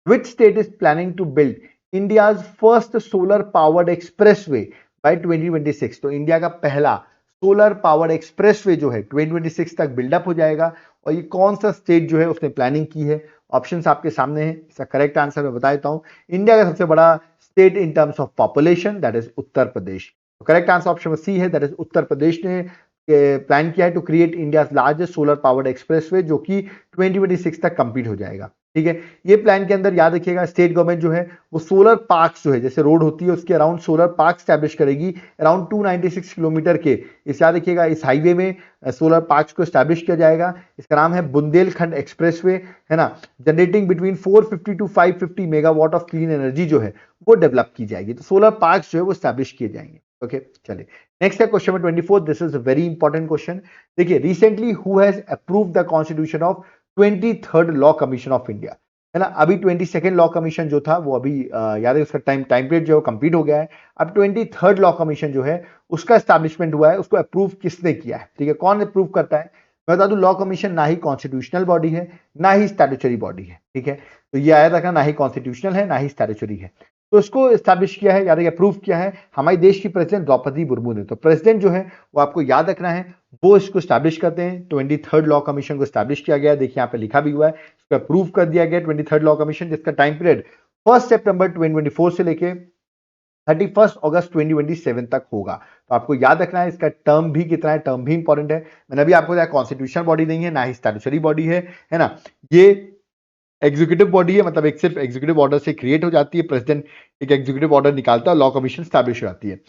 which state is planning to build India's first solar powered expressway by 2026। तो इंडिया का पहला सोलर पावर्ड एक्सप्रेसवे जो है 2026 तक बिल्डअप हो जाएगा, और ये कौन सा स्टेट जो है उसने प्लानिंग की है। ऑप्शंस आपके सामने हैं, इसका करेक्ट आंसर मैं बता देता हूं। इंडिया का सबसे बड़ा state in terms of population that is Uttar Pradesh. तो करेक्ट आंसर ऑप्शन सी है, दैट इज उत्तर प्रदेश ने प्लान किया है to create India largest solar powered expressway, जो कि 2026 तक कंप्लीट हो जाएगा। ठीक है, ये प्लान के अंदर याद रखिएगा स्टेट गवर्नमेंट जो है वो सोलर पार्क्स जो है, जैसे रोड होती है उसके अराउंड सोलर पार्क स्टैब्लिश करेगी अराउंड 296 किलोमीटर के। इस याद रखिएगा इस हाईवे में सोलर पार्क्स को स्टैब्लिश किया जाएगा। इसका नाम है बुंदेलखंड एक्सप्रेसवे, है ना। Generating between 450 to 550 megawatt of clean energy जो है वो डेवलप की जाएगी। तो सोलर पार्क्स जो है वो स्टैब्लिश किए जाएंगे। ओके, चलिए नेक्स्ट है question number 24। This is very important question. देखिए, recently who has approved the constitution of 23rd law commission of India, है ना। अभी 22nd लॉ कमीशन जो था वो अभी याद है उसका टाइम पीरियड जो है कंप्लीट हो गया है। अब 23rd लॉ कमीशन जो है उसका एस्टैब्लिशमेंट हुआ है, उसको अप्रूव किसने किया है? ठीक है, कौन अप्रूव करता है? मैं बता दूं, लॉ कमीशन ना ही कॉन्स्टिट्यूशनल बॉडी है ना ही स्टैट्यूटरी बॉडी है। ठीक है, तो ये आया था ना ही कॉन्स्टिट्यूशनल है ना ही स्टैट्यूटरी है। तो इसको एस्टैब्लिश किया है, याद है अप्रूव किया है हमारे देश की प्रेसिडेंट द्रौपदी मुर्मू ने। तो प्रेसिडेंट जो है वो आपको याद रखना है, वो इसको स्टैब्लिश करते हैं। 23rd लॉ कमीशन को स्टैब्लिश किया गया, देखिए यहाँ पे लिखा भी हुआ है, इसको अप्रूव कर दिया गया 23rd लॉ कमीशन, जिसका टाइम पीरियड 1 सितंबर 2024 से लेके 31 अगस्त 2027 तक होगा। तो आपको याद रखना है इसका टर्म भी कितना है, टर्म भी इंपॉर्टेंट है। मैंने अभी आपको बताया कॉन्स्टिट्यूशनल बॉडी नहीं है ना ही स्टैट्यूटरी बॉडी है ना। ये एग्जीक्यूटिव बॉडी है, मतलब एक सिर्फ एग्जीक्यूटिव ऑर्डर से क्रिएट हो जाती है। प्रेसिडेंट एक एग्जीक्यूटिव ऑर्डर निकालता है, लॉ कमीशन स्टैब्लिश हो जाती है।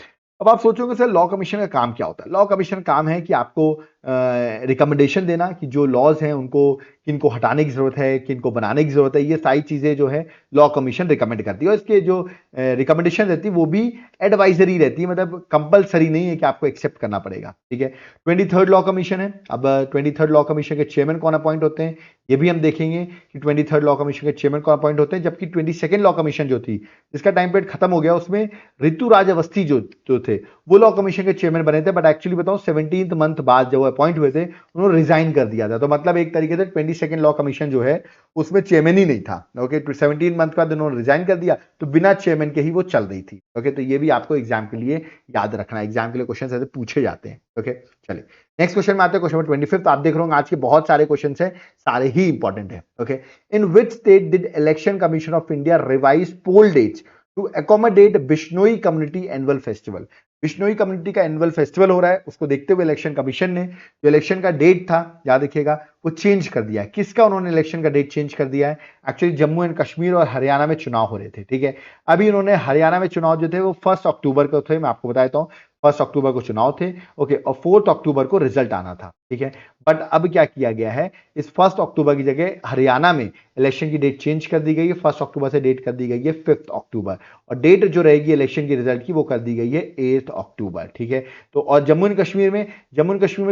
अब आप सोचोगे सर लॉ कमीशन का काम क्या होता है? लॉ कमीशन का काम है कि आपको रिकमेंडेशन देना कि जो लॉज हैं उनको किनको हटाने की जरूरत है, किनको बनाने की जरूरत है। ये सारी चीजें जो है लॉ कमीशन रिकमेंड करती है, और इसके जो रिकमेंडेशन रहती है वो भी एडवाइजरी रहती है, मतलब कंपलसरी नहीं है कि आपको एक्सेप्ट करना पड़ेगा। ठीक है, 23rd लॉ कमीशन है। अब 23rd लॉ कमीशन के चेयरमैन कौन अपॉइंट होते हैं ये भी हम देखेंगे कि 23rd लॉ कमीशन के चेयरमैन कौन अपॉइंट होते हैं। जबकि 22nd लॉ कमीशन जो थी, जिसका टाइम पीरियड खत्म हो गया, उसमें ऋतुराज अवस्थी जो थे वो लॉ कमीशन के चेयरमैन बने थे। बट एक्चुअली बताऊं 17th मंथ बाद जब वो अपॉइंट हुए थे उन्होंने रिजाइन कर दिया था। तो मतलब एक तरीके से 22nd लॉ कमीशन जो है उसमें चेयरमैन ही नहीं था। ओके, 17 मंथ बाद उन्होंने रिजाइन कर दिया, तो बिना चेयरमैन के ही वो चल रही थी। ओके, तो ये भी आपको एग्जाम के लिए याद रखना है, एग्जाम के लिए क्वेश्चन ऐसे पूछे जाते हैं। ओके, चलिए नेक्स्ट क्वेश्चन में आते हैं, क्वेश्चन नंबर 25। आप देख रहे होंगे आज के बहुत सारे क्वेश्चन है, सारे ही इंपॉर्टेंट है। Okay, in which state did election commission of India revise poll dates to accommodate Bishnoi community annual festival? Bishnoi community का एनुअल फेस्टिवल हो रहा है, उसको देखते हुए इलेक्शन कमीशन ने जो इलेक्शन का डेट था, याद रखिएगा, वो चेंज कर दिया है। किसका उन्होंने इलेक्शन का डेट चेंज कर दिया है? एक्चुअली जम्मू एंड कश्मीर और हरियाणा में चुनाव हो रहे थे। ठीक है, अभी उन्होंने हरियाणा में चुनाव जो थे वो 1 अक्टूबर को थे, मैं आपको बता देता हूं 1 अक्टूबर को चुनाव थे। ओके, और 4 अक्टूबर को रिजल्ट आना था। ठीक है, बट अब क्या किया गया है, इस 1 अक्टूबर की जगह हरियाणा में इलेक्शन की डेट चेंज कर दी गई है। 1 अक्टूबर से डेट कर दी गई है 5 अक्टूबर, और डेट जो रहेगी इलेक्शन की रिजल्ट की वो कर दी गई है 8 अक्टूबर। ठीक है, तो और जम्मू एंड कश्मीर में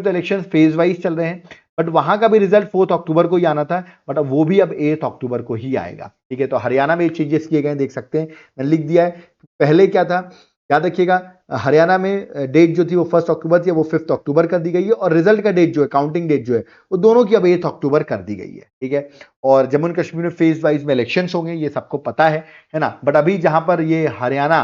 तो इलेक्शन फेज वाइज चल रहे हैं, बट वहां का भी रिजल्ट 4 अक्टूबर को ही आना था, बट अब वो भी अब 8 अक्टूबर को ही आएगा। ठीक है, तो हरियाणा में चेंजेस किए गए, देख सकते हैं मैंने लिख दिया है। पहले क्या था, याद रखिएगा, हरियाणा में डेट जो थी वो 1 अक्टूबर थी, वो 5 अक्टूबर कर दी गई है, और रिजल्ट का डेट जो है, काउंटिंग डेट जो है, वो दोनों की अब 8 अक्टूबर कर दी गई है। ठीक है, और जम्मू एंड कश्मीर में फेज वाइज में इलेक्शंस होंगे, ये सबको पता है ना। बट अभी जहां पर ये हरियाणा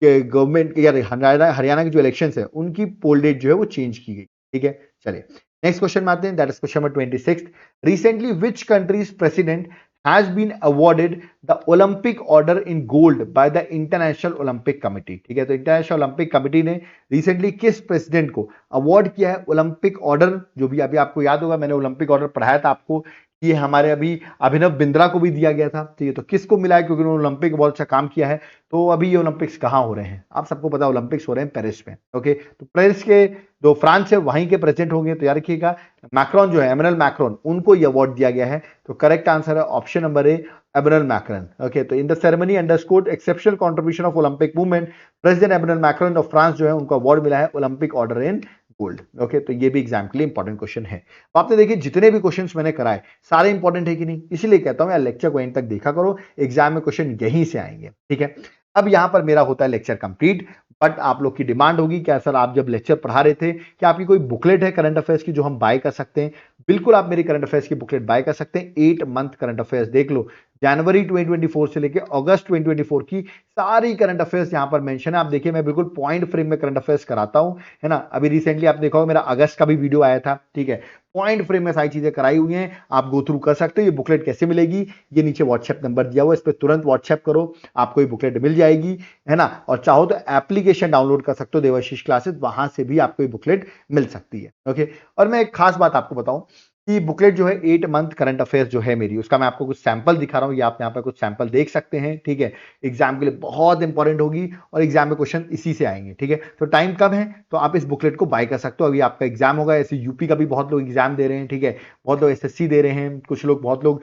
के गवर्नमेंट या हरियाणा की जो इलेक्शन है उनकी पोल डेट जो है वो चेंज की गई। ठीक है, चलिए नेक्स्ट क्वेश्चन में आते हैं, that is question number 26। Recently which countries president has been awarded the Olympic Order in Gold by the International Olympic Committee? ठीक है, तो इंटरनेशनल ओलंपिक कमिटी ने रिसेंटली किस प्रेसिडेंट को अवार्ड किया है ओलंपिक ऑर्डर? जो भी अभी आपको याद होगा, मैंने ओलंपिक ऑर्डर पढ़ाया था आपको, ये हमारे अभी अभिनव बिंद्रा को भी दिया गया था। ठीक है, तो किसको मिला है? क्योंकि उन्होंने ओलंपिक बहुत अच्छा काम किया है। तो अभी ये ओलंपिक्स कहाँ हो रहे हैं? आप सबको पता है ओलंपिक्स हो रहे हैं पेरिस में। ओके, तो पेरिस के जो फ्रांस है वहीं के प्रेसिडेंट होंगे, तो याद रखिएगा मैक्रोन जो है, एमैनुअल मैक्रोन, उनको ये अवार्ड दिया गया है। तो करेक्ट आंसर है option number A, Emmanuel Macron. Okay, तो in the ceremony underscored exceptional contribution of Olympic movement, president Emmanuel Macron of France जो है उनको अवार्ड मिला है Olympic order in gold. Okay, तो ये भी एग्जाम के लिए इंपॉर्टेंट क्वेश्चन है। तो आपने देखिए जितने भी क्वेश्चंस मैंने कराए सारे इंपॉर्टेंट है कि नहीं, इसीलिए कहता हूं यार लेक्चर को एंड तक देखा करो, एग्जाम में क्वेश्चन यहीं से आएंगे। ठीक है, अब यहां पर मेरा होता है लेक्चर कंप्लीट, बट आप लोग की डिमांड होगी क्या सर आप जब लेक्चर पढ़ा रहे थे कि आपकी कोई बुकलेट है करंट अफेयर्स की जो हम बाय कर सकते हैं? बिल्कुल, आप मेरी करंट अफेयर्स की बुकलेट बाय कर सकते हैं। 8 मंथ करंट अफेयर्स देख लो, जनवरी 2024 से लेके अगस्त 2024 की सारी करंट अफेयर्स यहाँ पर मेंशन है। आप देखिए मैं बिल्कुल पॉइंट फ्रेम में करंट अफेयर्स कराता हूँ, है ना। अभी रिसेंटली आप देखा होगा मेरा अगस्त का भी वीडियो आया था, ठीक है। पॉइंट फ्रेम में सारी चीजें कराई हुई हैं, आप गो थ्रू कर सकते हो। ये बुकलेट कैसे मिलेगी, ये नीचे व्हाट्सएप नंबर दिया हुआ है, इस पर तुरंत व्हाट्सएप करो, आपको ये बुकलेट मिल जाएगी, है ना। और चाहो तो एप्लीकेशन डाउनलोड कर सकते हो देवाशीष क्लासेस, वहां से भी आपको ये बुकलेट मिल सकती है। ओके, और मैं एक खास बात आपको बताऊं कि बुकलेट जो है 8 मंथ करंट अफेयर्स जो है मेरी, उसका मैं आपको कुछ सैंपल दिखा रहा हूं, ये आप यहाँ पर कुछ सैंपल देख सकते हैं, ठीक है। एग्जाम के लिए बहुत इंपॉर्टेंट होगी और एग्जाम में क्वेश्चन इसी से आएंगे, ठीक है। तो टाइम कब है, तो आप इस बुकलेट को बाय कर सकते हो। अभी आपका एग्जाम होगा, ऐसे यूपी का भी बहुत लोग एग्जाम दे रहे हैं, ठीक है। बहुत लोग एसएससी दे रहे हैं, कुछ लोग बहुत लोग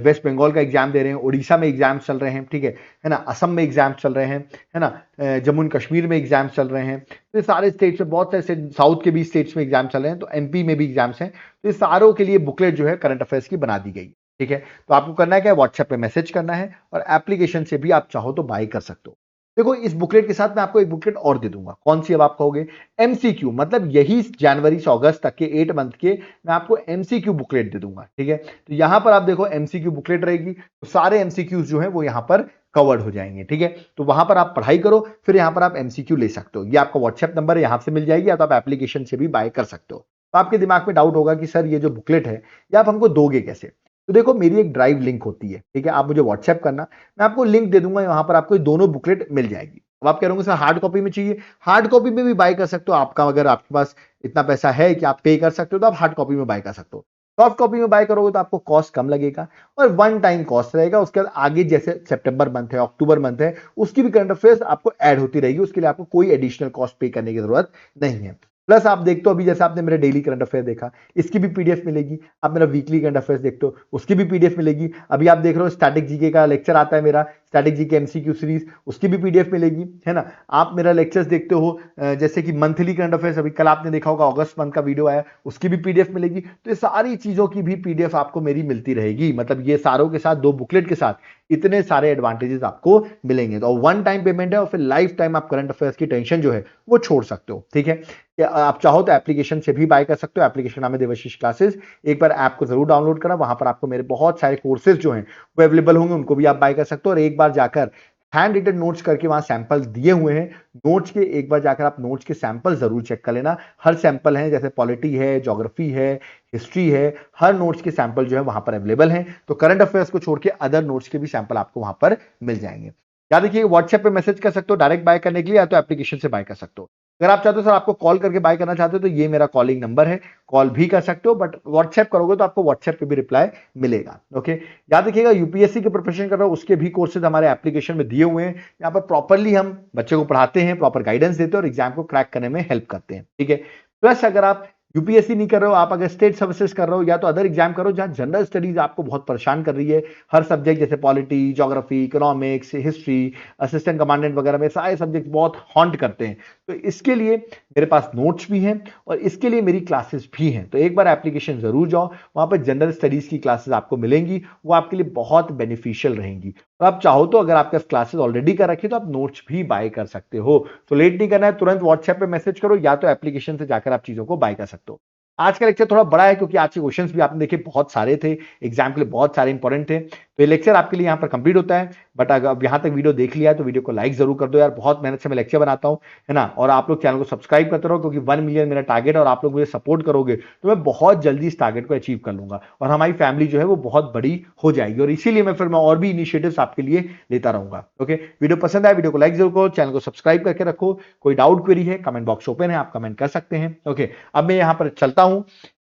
वेस्ट बंगाल का एग्जाम दे रहे हैं, उड़ीसा में एग्जाम चल रहे हैं, ठीक है ना। असम में एग्जाम चल रहे हैं, है ना। जम्मू एंड कश्मीर में एग्जाम चल रहे हैं, तो ये सारे स्टेट्स में, बहुत सारे साउथ के भी स्टेट्स में एग्जाम चल रहे हैं, तो एमपी में भी एग्जाम्स हैं। तो ये सारों के लिए बुकलेट जो है करंट अफेयर्स की बना दी गई है, ठीक है। तो आपको करना है क्या, व्हाट्सएप पे मैसेज करना है और एप्लीकेशन से भी आप चाहो तो बाय कर सकते हो। देखो इस बुकलेट के साथ मैं आपको एक बुकलेट और दे दूंगा, कौन सी, अब आप कहोगे एमसीक्यू, मतलब यही जनवरी से अगस्त तक के 8 मंथ के मैं आपको एमसीक्यू बुकलेट दे दूंगा, ठीक है। तो यहां पर आप देखो एमसीक्यू बुकलेट रहेगी, तो सारे एमसीक्यूज जो है वो यहां पर कवर्ड हो जाएंगे, ठीक है। तो वहां पर आप पढ़ाई करो, फिर यहां पर आप एमसीक्यू ले सकते हो। ये आपका व्हाट्सएप नंबर है, यहां से मिल जाएगी, या तो आप एप्लीकेशन से भी बाय कर सकते हो। तो आपके दिमाग में डाउट होगा कि सर ये जो बुकलेट है ये आप हमको दोगे कैसे। तो देखो मेरी एक ड्राइव लिंक होती है, ठीक है। आप मुझे व्हाट्सएप करना, मैं आपको लिंक दे दूंगा, वहां पर आपको दोनों बुकलेट मिल जाएगी। अब आप कह रहे होंगे सर हार्ड कॉपी में चाहिए, हार्ड कॉपी में भी बाय कर सकते हो। आपका अगर आपके पास इतना पैसा है कि आप पे कर सकते हो तो आप हार्ड कॉपी में बाय कर सकते हो। सॉफ्ट कॉपी में बाय करोगे तो आपको कॉस्ट कम लगेगा और वन टाइम कॉस्ट रहेगा। उसके बाद आगे जैसे सितंबर मंथ है, अक्टूबर मंथ है, उसकी भी करंट अफेयर्स आपको ऐड होती रहेगी, उसके लिए आपको कोई एडिशनल कॉस्ट पे करने की जरूरत नहीं है। प्लस आप देखते हो अभी जैसे आपने मेरे डेली करंट अफेयर देखा, इसकी भी पीडीएफ मिलेगी। आप मेरा वीकली करंट अफेयर्स देखते हो, उसकी भी पीडीएफ मिलेगी। अभी आप देख रहे हो स्टैटिक जीके का लेक्चर आता है मेरा, स्टैटिक जीके एमसीक्यू सीरीज, उसकी भी पीडीएफ मिलेगी, है ना। आप मेरा लेक्चर्स देखते हो जैसे कि मंथली करंट अफेयर्स, अभी कल आपने देखा होगा अगस्त मंथ का वीडियो आया, उसकी भी पीडीएफ मिलेगी। तो ये सारी चीजों की भी पीडीएफ आपको मेरी मिलती रहेगी। मतलब ये सारों के साथ, दो बुकलेट के साथ इतने सारे एडवांटेजेस आपको मिलेंगे। तो वन टाइम पेमेंट है और फिर लाइफ टाइम आप करंट अफेयर्स की टेंशन जो है वो छोड़ सकते हो, ठीक है। आप चाहो तो एप्लीकेशन से भी बाय कर सकते हो। एप्लीकेशन नाम है देवाशीष क्लासेस, एक बार ऐप को जरूर डाउनलोड करा, वहां पर आपको मेरे बहुत सारे कोर्सेज जो हैं वो अवेलेबल होंगे, उनको भी आप बाय कर सकते हो। और एक बार जाकर हैंड रिटन नोट्स करके वहां सैंपल दिए हुए हैं नोट्स के, एक बार जाकर आप नोट्स के सैंपल जरूर चेक कर लेना। हर सैंपल है, जैसे पॉलिटी है, ज्योग्राफी है, हिस्ट्री है, हर नोट्स के सैंपल जो है वहां पर अवेलेबल हैं। तो करंट अफेयर्स को छोड़ के अदर नोट्स के भी सैंपल आपको वहां पर मिल जाएंगे। याद रखिए व्हाट्सएप पे मैसेज कर सकते हो डायरेक्ट बाय करने के लिए, या तो एप्लीकेशन से बाय कर सकते हो। अगर आप चाहते हो सर आपको कॉल करके बाय करना चाहते हो तो ये मेरा कॉलिंग नंबर है, कॉल भी कर सकते हो, बट व्हाट्सएप करोगे तो आपको व्हाट्सएप पे भी रिप्लाई मिलेगा। ओके, याद रखिएगा यूपीएससी के प्रिपरेशन कर रहे हो उसके भी कोर्सेज हमारे एप्लीकेशन में दिए हुए हैं। यहाँ पर प्रॉपरली हम बच्चे को पढ़ाते हैं, प्रॉपर गाइडेंस देते हैं और एग्जाम को क्रैक करने में हेल्प करते हैं, ठीक है। प्लस अगर आप यूपीएससी नहीं कर रहे हो, आप अगर स्टेट सर्विसेज कर रहे हो या तो अदर एग्जाम करो जहां जनरल स्टडीज आपको बहुत परेशान कर रही है, हर सब्जेक्ट जैसे polity, geography, economics, history, assistant commandant वगैरह में सारे सब्जेक्ट बहुत हॉन्ट करते हैं, तो इसके लिए मेरे पास नोट्स भी हैं और इसके लिए मेरी क्लासेस भी हैं। तो एक बार एप्लीकेशन जरूर जाओ, वहां पर जनरल स्टडीज की क्लासेस आपको मिलेंगी, वो आपके लिए बहुत बेनिफिशियल रहेंगी। तो आप चाहो तो अगर आपके क्लासेस ऑलरेडी कर रखी तो आप नोट्स भी बाय कर सकते हो। तो लेट नहीं करना है, तुरंत व्हाट्सएप पे मैसेज करो या तो एप्लीकेशन से जाकर आप चीजों को बाय कर सकते हो। आज का लेक्चर थोड़ा बड़ा है क्योंकि आज के क्वेश्चंस भी आपने देखे बहुत सारे थे, एग्जाम के लिए बहुत सारे इंपॉर्टेंट थे, तो ये लेक्चर आपके लिए यहाँ पर कंप्लीट होता है। बट अगर अब यहाँ तक वीडियो देख लिया है तो वीडियो को लाइक जरूर कर दो यार, बहुत मेहनत से मैं लेक्चर बनाता हूँ, है ना। और आप लोग चैनल को सब्सक्राइब करते रहो क्योंकि 1 मिलियन मेरा टारगेट है और आप लोग मुझे सपोर्ट करोगे तो मैं बहुत जल्दी इस टारगेट को अचीव कर लूंगा और हमारी फैमिली जो है वो बहुत बड़ी हो जाएगी। और इसीलिए मैं और भी इनिशिएटिव्स आपके लिए लेता रहूंगा। ओके, वीडियो पसंद आए वीडियो को लाइक जरूर करो, चैनल को सब्सक्राइब करके रखो। कोई डाउट क्वेरी है कमेंट बॉक्स ओपन है, आप कमेंट कर सकते हैं। ओके, अब मैं यहाँ पर चलता हूँ।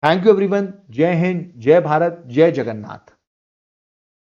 थैंक यू एवरीवन, जय हिंद, जय भारत, जय जगन्नाथ।